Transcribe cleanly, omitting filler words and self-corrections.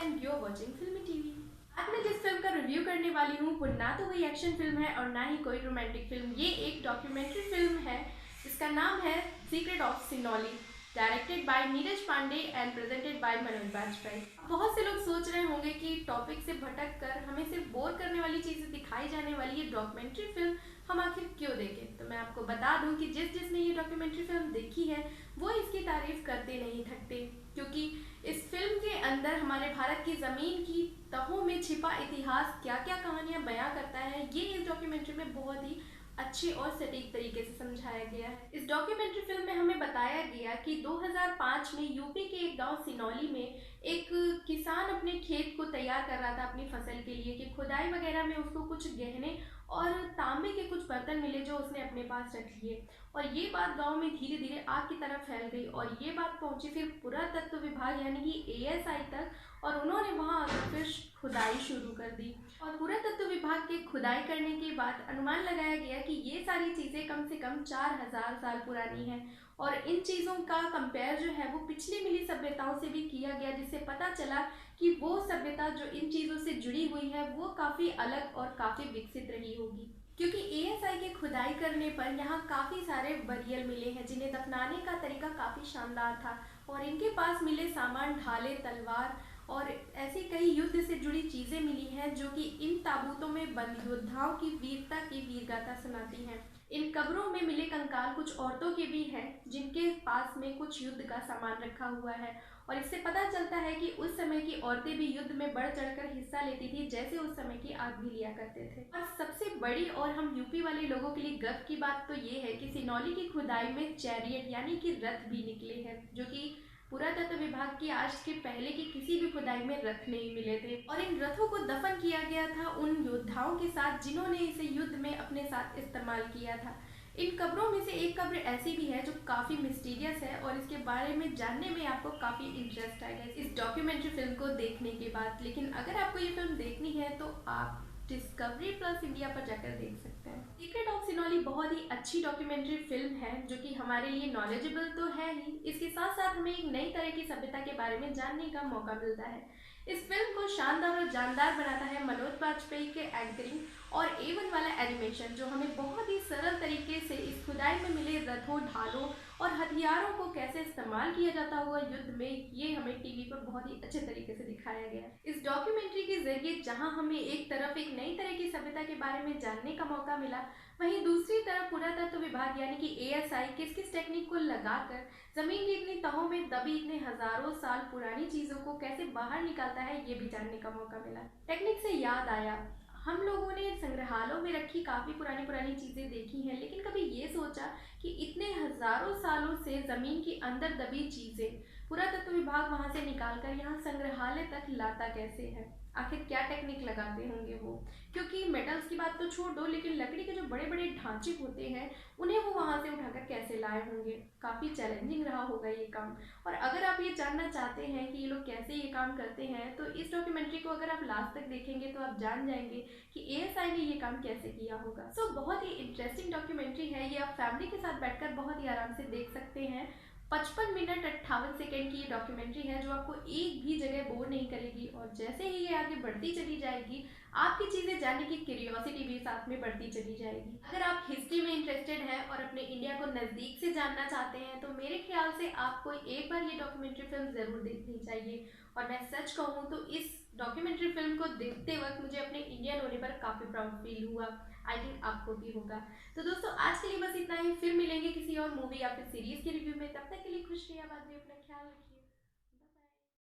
And you're watching फिल्मी TV. आज मैं जिस फिल्म का रिव्यू करने वाली हूँ वो ना तो कोई एक्शन फिल्म है और ना ही कोई रोमांटिक फिल्म। ये एक डॉक्यूमेंट्री फिल्म है जिसका नाम है secret of Sinauli, directed by Neeraj Pandey and presented by Manoj Bajpayee. बहुत से लोग सोच रहे होंगे कि टॉपिक से भटक कर हमें सिर्फ बोर करने वाली चीज़ें दिखाई जाने वाली ये डॉक्यूमेंट्री फिल्म हम आखिर क्यों देखें। तो मैं आपको बता दूं कि जिसने ये डॉक्यूमेंट्री फिल्म देखी है वो इसकी तारीफ करते नहीं थकते, क्योंकि इस फिल्म के अंदर हमारे भारत की ज़मीन की तहों में छिपा इतिहास क्या क्या कहानियां बयां करता है, ये इस डॉक्यूमेंट्री में बहुत ही अच्छे और सटीक तरीके से समझाया गया है। इस डॉक्यूमेंट्री फिल्म में हमें बताया गया कि 2005 में यूपी के एक गांव सिनौली में एक किसान अपने खेत को तैयार कर रहा था अपनी फसल के लिए, कि खुदाई वगैरह में उसको कुछ गहने और तांबे के कुछ बर्तन मिले जो उसने अपने पास रख लिए। और ये बात गांव में धीरे धीरे आग की तरफ फैल गई और ये बात पहुंची फिर पुरातत्व विभाग यानी कि एएसआई तक, और उन्होंने वहां आकर फिर खुदाई शुरू कर दी। और पुरातत्व विभाग के खुदाई करने के बाद अनुमान लगाया गया कि ये सारी चीज़ें कम से कम 4000 साल पुरानी हैं। और इन चीज़ों का कंपेयर जो है वो पिछली मिली सभ्यताओं से भी किया गया, जिससे पता चला कि वो सभ्यता जो इन चीज़ों से जुड़ी हुई है वो काफ़ी अलग और काफ़ी विकसित रही होगी। क्योंकि एएसआई के खुदाई करने पर यहाँ काफ़ी सारे बरियल मिले हैं जिन्हें दफनाने का तरीका काफ़ी शानदार था, और इनके पास मिले सामान ढाले, तलवार और ऐसी कई युद्ध से जुड़ी चीज़ें मिली हैं जो कि इन ताबूतों में बंद योद्धाओं की वीरता की वीरगाथा सुनाती हैं। इन कब्रों में मिले कंकाल कुछ औरतों के भी हैं जिनके पास में कुछ युद्ध का सामान रखा हुआ है, और इससे पता चलता है कि उस समय की औरतें भी युद्ध में बढ़ चढ़कर हिस्सा लेती थी, जैसे उस समय की आग भी लिया करते थे। और सबसे बड़ी और हम यूपी वाले लोगों के लिए गर्व की बात तो ये है कि सिनौली की खुदाई में चैरियट यानी कि रथ भी निकले हैं, जो कि पुरातत्व विभाग की आज के पहले की किसी भी खुदाई में रथ नहीं मिले थे। और इन रथों को दफन किया गया था उन योद्धाओं के साथ जिन्होंने इसे युद्ध में अपने साथ इस्तेमाल किया था। इन कब्रों में से एक कब्र ऐसी भी है जो काफ़ी मिस्टीरियस है और इसके बारे में जानने में आपको काफ़ी इंटरेस्ट आएगा इस डॉक्यूमेंट्री फिल्म को देखने के बाद। लेकिन अगर आपको ये फिल्म देखनी है तो आप डिस्कवरी प्लस इंडिया पर जाकर देख सकते हैं। सीक्रेट ऑफ सिनौली बहुत ही अच्छी डॉक्यूमेंट्री फिल्म है जो कि हमारे लिए नॉलेजेबल तो है ही, इसके साथ साथ हमें एक नई तरह की सभ्यता के बारे में जानने का मौका मिलता है। इस फिल्म को शानदार और जानदार बनाता है मनोज बाजपेयी के एंकरिंग और A1 वाला एनिमेशन, जो हमें बहुत ही सरल तरीके से इस खुदाई में मिले रथों, ढालों और हथियारों को कैसे इस्तेमाल किया जाता हुआ युद्ध में, ये हमें टीवी पर बहुत ही अच्छे तरीके से दिखाया गया है। इस डॉक्यूमेंट्री के जरिए जहां हमें एक तरफ एक नई तरह की सभ्यता के बारे में जानने का मौका मिला, वहीं दूसरी तरफ पुरातत्व विभाग यानी कि एएसआई किस किस टेक्निक को लगाकर जमीन की इतनी तहों में दबी इतने हजारों साल पुरानी चीजों को कैसे बाहर निकालता है, ये भी जानने का मौका मिला। टेक्निक से याद आया, हम लोगों ने संग्रहालयों में रखी काफ़ी पुरानी पुरानी चीज़ें देखी हैं, लेकिन कभी ये सोचा कि इतने हज़ारों सालों से ज़मीन के अंदर दबी चीज़ें पुरातत्व विभाग वहाँ से निकाल कर यहाँ संग्रहालय तक लाता कैसे है, आखिर क्या टेक्निक लगाते होंगे वो। क्योंकि मेटल्स की बात तो छोड़ दो, लेकिन लकड़ी के जो बड़े बड़े ढांचे होते हैं उन्हें वो वहाँ से उठाकर कैसे लाए होंगे, काफ़ी चैलेंजिंग रहा होगा ये काम। और अगर आप ये जानना चाहते हैं कि ये लोग कैसे ये काम करते हैं तो इस डॉक्यूमेंट्री को अगर आप लास्ट तक देखेंगे तो आप जान जाएंगे कि एएसआई ने ये काम कैसे किया होगा। सो बहुत ही इंटरेस्टिंग डॉक्यूमेंट्री है ये, आप फैमिली के साथ बैठकर बहुत ही आराम से देख सकते हैं। 55 मिनट 58 सेकेंड की ये डॉक्यूमेंट्री है जो आपको एक भी जगह बोर नहीं करेगी, और जैसे ही ये आगे बढ़ती चली जाएगी आपकी चीज़ें जानने की क्यूरियोसिटी भी साथ में बढ़ती चली जाएगी। अगर आप हिस्ट्री में इंटरेस्टेड हैं और अपने इंडिया को नज़दीक से जानना चाहते हैं तो मेरे ख्याल से आपको एक बार ये डॉक्यूमेंट्री फिल्म ज़रूर देखनी चाहिए। और मैं सच कहूँ तो इस डॉक्यूमेंट्री फिल्म को देखते वक्त मुझे अपने इंडियन होने पर काफ़ी प्राउड फील हुआ। आई थिंक आपको भी होगा। तो दोस्तों आज के लिए बस इतना ही, फिर मिलेंगे किसी और मूवी या फिर सीरीज़ के रिव्यू में। तब तक के लिए खुश रहिए, आबाद रहिए, अपना ख्याल रखिए।